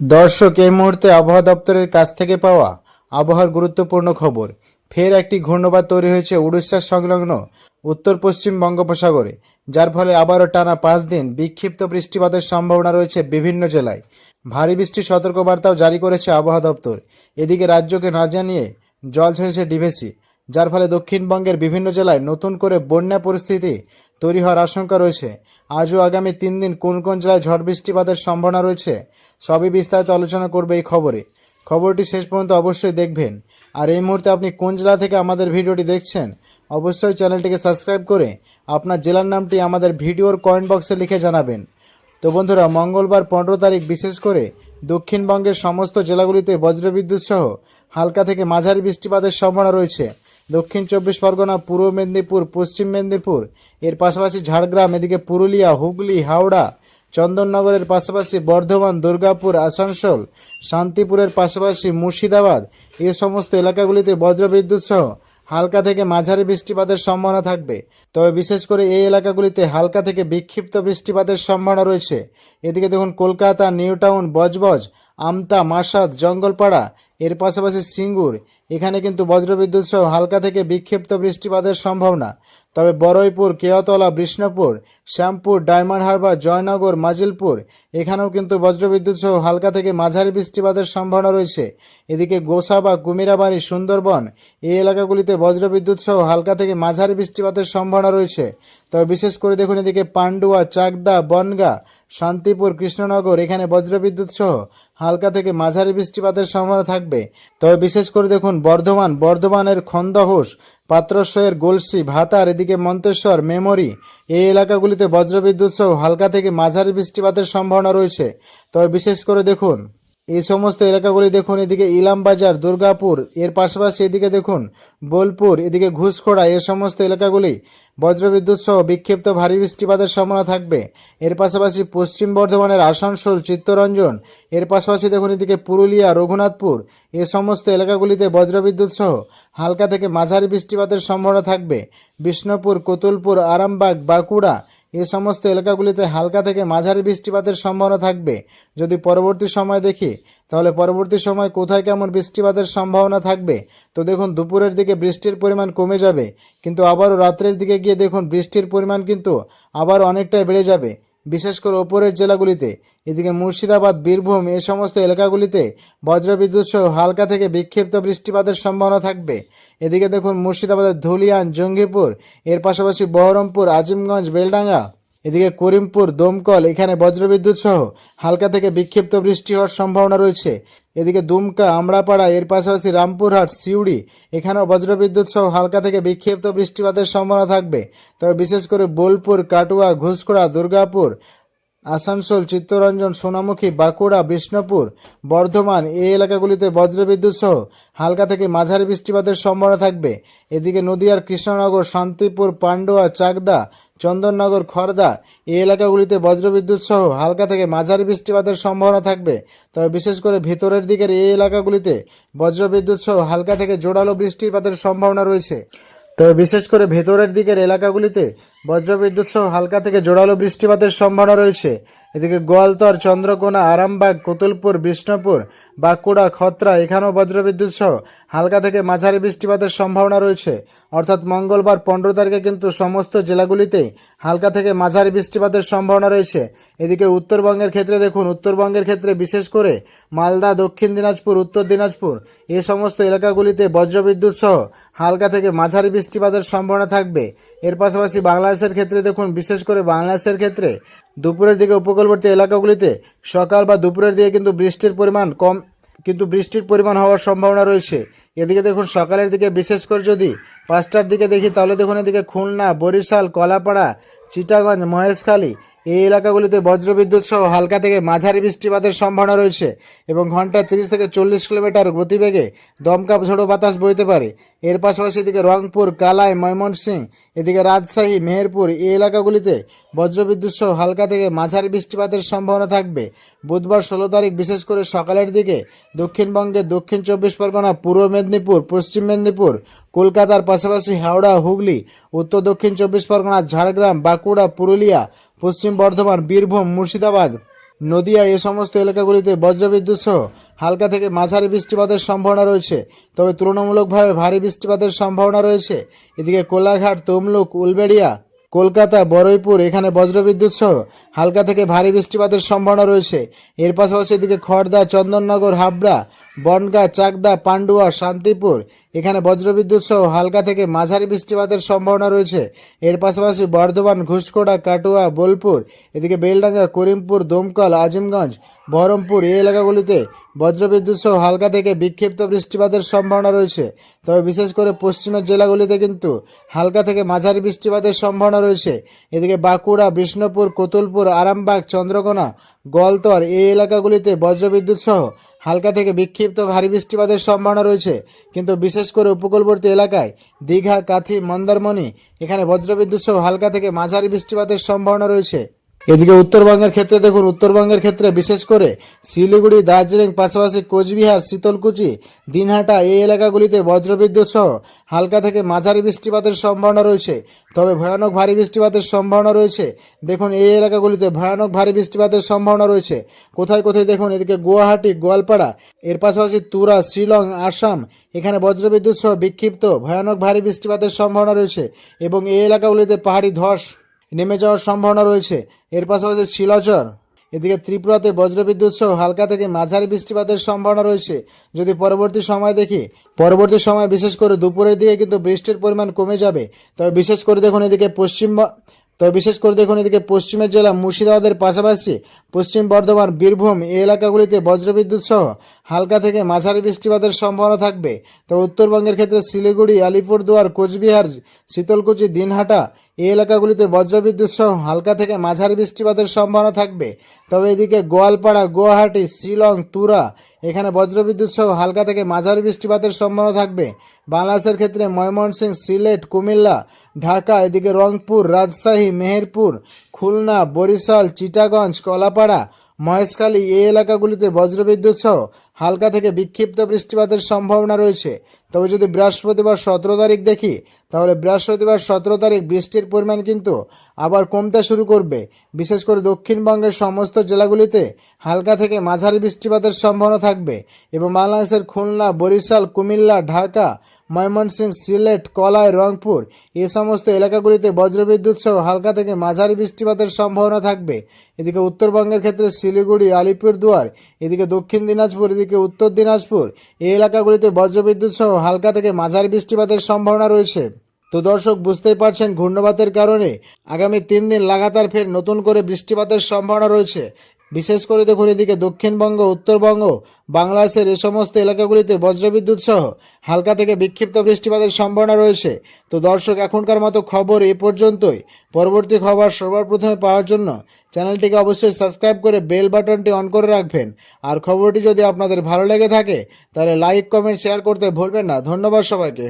দর্শক, এই মুহূর্তে আবহাওয়া দপ্তরের কাছ থেকে পাওয়া আবহাওয়ার গুরুত্বপূর্ণ খবর। ফের একটি ঘূর্ণিঝড় তৈরি হয়েছে উড়িষ্যা সংলগ্ন উত্তর পশ্চিম বঙ্গোপসাগরে, যার ফলে আবারও টানা 5 দিন বিক্ষিপ্ত বৃষ্টিপাতের সম্ভাবনা রয়েছে বিভিন্ন জেলায়। ভারী বৃষ্টির সতর্কবার্তাও জারি করেছে আবহাওয়া দপ্তর। এদিকে রাজ্যকে না জানিয়ে জল ছেড়েছে ডিভিসি, যার ফলে দক্ষিণবঙ্গের বিভিন্ন জেলায় নতুন করে বন্যা পরিস্থিতি তৈরি হওয়ার আশঙ্কা রয়েছে। আজও আগামী 3 দিন কোন কোন জেলায় ঝড় বৃষ্টিপাতের সম্ভাবনা রয়েছে সবই বিস্তারিত আলোচনা করবে এই খবরে। খবরটি শেষ পর্যন্ত অবশ্যই দেখবেন। আর এই মুহূর্তে আপনি কোন জেলা থেকে আমাদের ভিডিওটি দেখছেন, অবশ্যই চ্যানেলটিকে সাবস্ক্রাইব করে আপনার জেলার নামটি আমাদের ভিডিওর কমেন্ট বক্সে লিখে জানাবেন। তো বন্ধুরা, মঙ্গলবার 15 তারিখ বিশেষ করে দক্ষিণবঙ্গের সমস্ত জেলাগুলিতে বজ্রবিদ্যুৎ সহ হালকা থেকে মাঝারি বৃষ্টিপাতের সম্ভাবনা রয়েছে। দক্ষিণ 24 পরগনা, পূর্ব মেদিনীপুর, পশ্চিম মেদিনীপুর, এর পাশাপাশি ঝাড়গ্রাম, এদিকে পুরুলিয়া, হুগলি, হাওড়া, চন্দননগরের পাশাপাশি বর্ধমান, দুর্গাপুর, আসানসোল, শান্তিপুরের পাশাপাশি মুর্শিদাবাদ, এই সমস্ত এলাকাগুলিতে বজ্রবিদ্যুৎ সহ হালকা থেকে মাঝারি বৃষ্টিপাতের সম্ভাবনা থাকবে। তবে বিশেষ করে এই এলাকাগুলিতে হালকা থেকে বিক্ষিপ্ত বৃষ্টিপাতের সম্ভাবনা রয়েছে। এদিকে দেখুন, কলকাতা, নিউ টাউন, বজবজ, আমতা, মাসাদ, জঙ্গলপাড়া, এর পাশাপাশি সিঙ্গুর, এখানে কিন্তু বজ্রবিদ্যুৎ সহ হালকা থেকে বিক্ষিপ্ত বৃষ্টিপাতের সম্ভাবনা। তবে বড়ইপুর, কেওতলা, বিষ্ণুপুর, শ্যামপুর, ডায়মন্ড হারবার, জয়নগর, মাজিলপুর, এখানেও কিন্তু বজ্রবিদ্যুৎ সহ হালকা থেকে মাঝারি বৃষ্টিপাতের সম্ভাবনা রয়েছে। এদিকে গোসাবা, কুমিরাবাড়ি, সুন্দরবন, এই এলাকাগুলিতে বজ্রবিদ্যুৎ সহ হালকা থেকে মাঝারি বৃষ্টিপাতের সম্ভাবনা রয়েছে। তবে বিশেষ করে দেখুন, এদিকে পান্ডুয়া, চাকদা, বনগাঁ, শান্তিপুর, কৃষ্ণনগর, এখানে বজ্রবিদ্যুৎ সহ হালকা থেকে মাঝারি বৃষ্টিপাতের সম্ভাবনা থাকবে। তবে বিশেষ করে দেখুন, বর্ধমানের খন্দঘোষ, পাত্রস্বয়ের গলসি, ভাতার, এদিকে মন্তেশ্বর, মেমরি, এই এলাকাগুলিতে বজ্রবিদ্যুৎ সহ হালকা থেকে মাঝারি বৃষ্টিপাতের সম্ভাবনা রয়েছে। তবে বিশেষ করে দেখুন, এই সমস্ত এলাকাগুলি দেখুন, এদিকে ইলামবাজার, দুর্গাপুর, এর পাশাপাশি এদিকে দেখুন বোলপুর, এদিকে ঘুষখোড়া, এ সমস্ত এলাকাগুলি বজ্রবিদ্যুৎ সহ বিক্ষিপ্ত ভারী বৃষ্টিপাতের সম্ভাবনা থাকবে। এর পাশাপাশি পশ্চিম বর্ধমানের আসানসোল, চিত্তরঞ্জন, এর পাশাপাশি দেখুন এদিকে পুরুলিয়া, রঘুনাথপুর, এ সমস্ত এলাকাগুলিতে বজ্রবিদ্যুৎ সহ হালকা থেকে মাঝারি বৃষ্টিপাতের সম্ভাবনা থাকবে। বিষ্ণুপুর, কতুলপুর, আরামবাগ, বাঁকুড়া, এই সমস্ত এলাকাগুলিতে হালকা থেকে মাঝারি বৃষ্টিপাতের সম্ভাবনা থাকবে। যদি পরবর্তী সময় দেখি, তাহলে পরবর্তী সময় কোথায় কেমন বৃষ্টিপাতের সম্ভাবনা থাকবে, তো দেখুন দুপুরের দিকে বৃষ্টির পরিমাণ কমে যাবে, কিন্তু আবারও রাত্রের দিকে গিয়ে দেখুন বৃষ্টির পরিমাণ কিন্তু আবার অনেকটাই বেড়ে যাবে, বিশেষ করে ওপরের জেলাগুলিতে। এদিকে মুর্শিদাবাদ, বীরভূম, এই সমস্ত এলাকাগুলিতে বজ্রবিদ্যুৎ সহ হালকা থেকে বিক্ষিপ্ত বৃষ্টিপাতের সম্ভাবনা থাকবে। এদিকে দেখুন মুর্শিদাবাদের ধুলিয়ান, জঙ্গিপুর, এর পাশাপাশি বহরমপুর, আজিমগঞ্জ, বেলডাঙ্গা, এদিকে করিমপুর, দমকল, এখানে বজ্রবিদ্যুৎ সহ হালকা থেকে বিক্ষিপ্ত বৃষ্টি হওয়ার সম্ভাবনা রয়েছে। এদিকে দুমকা, আমড়াপাড়া, এর পাশাপাশি রামপুরহাট, সিউড়ি, এখানেও বজ্রবিদ্যুৎ সহ হালকা থেকে বিক্ষিপ্ত বৃষ্টিপাতের সম্ভাবনা থাকবে। তবে বিশেষ করে বোলপুর, কাটুয়া, ঘুষখোড়া, দুর্গাপুর, আসানসোল, চিত্তরঞ্জন, সোনামুখী, বাঁকুড়া, বিষ্ণুপুর, বর্ধমান, এই এলাকাগুলিতে বজ্রবিদ্যুৎ সহ হালকা থেকে মাঝারি বৃষ্টিপাতের সম্ভাবনা থাকবে। এদিকে নদিয়ার কৃষ্ণনগর, শান্তিপুর, পান্ডুয়া, চাকদা, চন্দননগর, খড়দা, এই এলাকাগুলিতে বজ্রবিদ্যুৎ সহ হালকা থেকে মাঝারি বৃষ্টিপাতের সম্ভাবনা থাকবে। তবে বিশেষ করে ভিতরের দিকের এই এলাকাগুলিতে বজ্রবিদ্যুৎ সহ হালকা থেকে জোরালো বৃষ্টিপাতের সম্ভাবনা রয়েছে। তবে বিশেষ করে ভেতরের দিকের এলাকাগুলিতে বজ্রবিদ্যুৎ সহ হালকা থেকে জোরালো বৃষ্টিপাতের সম্ভাবনা রয়েছে। এদিকে গোয়ালতর, চন্দ্রকোনা, আরামবাগ, কতুলপুর, বিষ্ণুপুর, বাঁকুড়া, খত্রা, এখানেও বজ্রবিদ্যুৎ সহ হালকা থেকে মাঝারি বৃষ্টিপাতের সম্ভাবনা রয়েছে। অর্থাৎ মঙ্গলবার 15 তারিখে কিন্তু সমস্ত জেলাগুলিতেই হালকা থেকে মাঝারি বৃষ্টিপাতের সম্ভাবনা রয়েছে। এদিকে উত্তরবঙ্গের ক্ষেত্রে দেখুন, উত্তরবঙ্গের ক্ষেত্রে বিশেষ করে মালদা, দক্ষিণ দিনাজপুর, উত্তর দিনাজপুর, এই সমস্ত এলাকাগুলিতে বজ্রবিদ্যুৎ সহ হালকা থেকে মাঝারি বৃষ্টিপাতের সম্ভাবনা থাকবে। এর পাশাপাশি বাংলাদেশের ক্ষেত্রে দেখুন, বিশেষ করে বাংলাদেশের ক্ষেত্রে দুপুরের দিকে উপকূলবর্তী এলাকাগুলিতে সকাল বা দুপুরের দিকে কিন্তু বৃষ্টির পরিমাণ কম, কিন্তু বৃষ্টির পরিমাণ হওয়ার সম্ভাবনা রয়েছে। এদিকে দেখুন সকালের দিকে বিশেষ করে যদি 5টার দিকে দেখি, তাহলে দেখুন এদিকে খুলনা, বরিশাল, কলাপাড়া, চিটাগঞ্জ, মহেশখালী, এই এলাকাগুলিতে বজ্রবিদ্যুৎ সহ হালকা থেকে মাঝারি বৃষ্টিপাতের সম্ভাবনা রয়েছে এবং ঘন্টায় 30 থেকে 40 কিলোমিটার গতিবেগে দমকা ঝোড়ো বাতাস বইতে পারে। এর পাশাপাশি এদিকে রংপুর, কালাই, ময়মনসিংহ, এদিকে রাজশাহী, মেহেরপুর, এই এলাকাগুলিতে বজ্রবিদ্যুৎ সহ হালকা থেকে মাঝারি বৃষ্টিপাতের সম্ভাবনা থাকবে। বুধবার 16 তারিখ বিশেষ করে সকালের দিকে দক্ষিণবঙ্গের দক্ষিণ 24 পরগনা, পূর্ব মেদিনীপুর, পশ্চিম মেদিনীপুর, কলকাতার পাশাপাশি হাওড়া, হুগলি, উত্তর দক্ষিণ 24 পরগনা, ঝাড়গ্রাম, বাঁকুড়া, পুরুলিয়া, পশ্চিম বর্ধমান, বীরভূম, মুর্শিদাবাদ, নদিয়া এ সমস্ত এলাকাগুলিতে বজ্রবিদ্যুৎ সহ হালকা থেকে মাঝারি বৃষ্টিপাতের সম্ভাবনা রয়েছে, তবে তুলনামূলকভাবে ভারী বৃষ্টিপাতের সম্ভাবনা রয়েছে। এদিকে কোলাঘাট, তমলুক, উলবেড়িয়া, কলকাতা, বরৈপুর এখানে বজ্রবিদ্যুৎ সহ হালকা থেকে ভারী বৃষ্টিপাতের সম্ভাবনা রয়েছে। এর পাশাপাশি এদিকে খড়দা, চন্দননগর, হাবড়া, বনগাঁ, চাকদা, পান্ডুয়া, শান্তিপুর এখানে বজ্রবিদ্যুৎ সহ হালকা থেকে মাঝারি বৃষ্টিপাতের সম্ভাবনা রয়েছে। এর পাশাপাশি বর্ধমান, ঘুষকোড়া, কাটুয়া, বোলপুর এদিকে বেলডাঙ্গা, করিমপুর, দমকল, আজিমগঞ্জ, বহরমপুর এই এলাকাগুলিতে বজ্রবিদ্যুৎ সহ হালকা থেকে বিক্ষিপ্ত বৃষ্টিপাতের সম্ভাবনা রয়েছে। তবে বিশেষ করে পশ্চিমের জেলাগুলিতে কিন্তু হালকা থেকে মাঝারি বৃষ্টিপাতের সম্ভাবনা রয়েছে। এদিকে বাঁকুড়া, বিষ্ণুপুর, কোতুলপুর, আরামবাগ, চন্দ্রকোনা, গোয়ালতর এই এলাকাগুলিতে বজ্রবিদ্যুৎ সহ হালকা থেকে বিক্ষিপ্ত ভারী বৃষ্টিপাতের সম্ভাবনা রয়েছে। কিন্তু বিশেষ করে উপকূলবর্তী এলাকায় দীঘা, কাথি, মন্দারমণি এখানে বজ্রবিদ্যুৎ সহ হালকা থেকে মাঝারি বৃষ্টিপাতের সম্ভাবনা রয়েছে। এদিকে উত্তরবঙ্গের ক্ষেত্রে দেখুন, উত্তরবঙ্গের ক্ষেত্রে বিশেষ করে শিলিগুড়ি, দার্জিলিং, পাশাপাশি কোচবিহার, শীতলকুচি, দিনহাটা এই এলাকাগুলিতে বজ্রবিদ্যুৎ সহ হালকা থেকে মাঝারি বৃষ্টিপাতের সম্ভাবনা রয়েছে। তবে ভয়ানক ভারী বৃষ্টিপাতের সম্ভাবনা রয়েছে। দেখুন এই এলাকাগুলিতে ভয়ানক ভারী বৃষ্টিপাতের সম্ভাবনা রয়েছে। কোথায় কোথায় দেখুন, এদিকে গুয়াহাটি, গোয়ালপাড়া এর পাশাপাশি তুরা, শিলং, আসাম এখানে বজ্রবিদ্যুৎ সহ বিক্ষিপ্ত ভয়ানক ভারী বৃষ্টিপাতের সম্ভাবনা রয়েছে এবং এই এলাকাগুলিতে পাহাড়ি ধস নেমে যাওয়ার সম্ভাবনা রয়েছে। এর পাশাপাশি শিলচর এদিকে ত্রিপুরাতে বজ্রবিদ্যুৎ সহ হালকা থেকে মাঝারি বৃষ্টিপাতের সম্ভাবনা রয়েছে। যদি পরবর্তী সময় দেখি, পরবর্তী সময় বিশেষ করে দুপুরের দিকে কিন্তু বৃষ্টির পরিমাণ কমে যাবে। তবে বিশেষ করে দেখুন এদিকে পশ্চিমের জেলা মুর্শিদাবাদের পাশাপাশি পশ্চিম বর্ধমান, বীরভূম এই এলাকাগুলিতে বজ্রবিদ্যুৎ সহ হালকা থেকে মাঝারি বৃষ্টিপাতের সম্ভাবনা থাকবে। তবে উত্তরবঙ্গের ক্ষেত্রে শিলিগুড়ি, আলিপুরদুয়ার, কোচবিহার, শীতলকুচি, দিনহাটা এই এলাকাগুলিতে বজ্রবিদ্যুৎ সহ হালকা থেকে মাঝারি বৃষ্টিপাতের সম্ভাবনা থাকবে। তবে এদিকে গোয়ালপাড়া, গুয়াহাটি, শিলং, তুরা এখানে বজ্রবিদ্যুৎ সহ হালকা থেকে মাঝারি বৃষ্টিপাতের সম্ভাবনা থাকবে। বাংলাদেশের ক্ষেত্রে ময়মনসিংহ, সিলেট, কুমিল্লা, ঢাকা এদিকে রংপুর, রাজশাহী, মেহেরপুর, খুলনা, বরিশাল, চিটাগঞ্জ, কলাপাড়া, মহেশখালী এই এলাকাগুলিতে বজ্রবিদ্যুৎ সহ হালকা থেকে বিক্ষিপ্ত বৃষ্টিপাতের সম্ভাবনা রয়েছে। তবে যদি বৃহস্পতিবার 17 তারিখ দেখি, তাহলে বৃহস্পতিবার 17 তারিখ বৃষ্টির পরিমাণ কিন্তু আবার কমতে শুরু করবে। বিশেষ করে দক্ষিণবঙ্গের সমস্ত জেলাগুলিতে হালকা থেকে মাঝারি বৃষ্টিপাতের সম্ভাবনা থাকবে এবং বাংলাদেশের খুলনা, বরিশাল, কুমিল্লা, ঢাকা, ময়মনসিংহ, সিলেট, কলাই, রংপুর এই সমস্ত এলাকাগুলিতে বজ্রবিদ্যুৎ সহ হালকা থেকে মাঝারি বৃষ্টিপাতের সম্ভাবনা থাকবে। এদিকে উত্তরবঙ্গের ক্ষেত্রে শিলিগুড়ি, আলিপুরদুয়ার এদিকে দক্ষিণ দিনাজপুর এদিকে উত্তর দিনাজপুর এই এলাকাগুলিতে বজ্রবিদ্যুৎ সহ হালকা থেকে মাঝারি বৃষ্টিপাতের সম্ভাবনা রয়েছে। তো দর্শক বুঝতেই পারছেন, ঘূর্ণিবাতের কারণে আগামী 3 দিন লাগাতার ফের নতুন করে বৃষ্টিপাতের সম্ভাবনা রয়েছে। বিশেষ করে দেখুন এদিকে দক্ষিণবঙ্গ, উত্তরবঙ্গ, বাংলাদেশের এই সমস্ত এলাকাগুলিতে বজ্রবিদ্যুৎ সহ হালকা থেকে বিক্ষিপ্ত বৃষ্টিপাতের সম্ভাবনা রয়েছে। তো দর্শক এখনকার মতো খবর এই পর্যন্তই। পরবর্তী খবর সবার প্রথমে পাওয়ার জন্য চ্যানেলটিকে অবশ্যই সাবস্ক্রাইব করে বেল বাটনটি অন করে রাখবেন। আর খবরটি যদি আপনাদের ভালো লেগে থাকে তাহলে লাইক, কমেন্ট, শেয়ার করতে ভুলবেন না। ধন্যবাদ সবাইকে।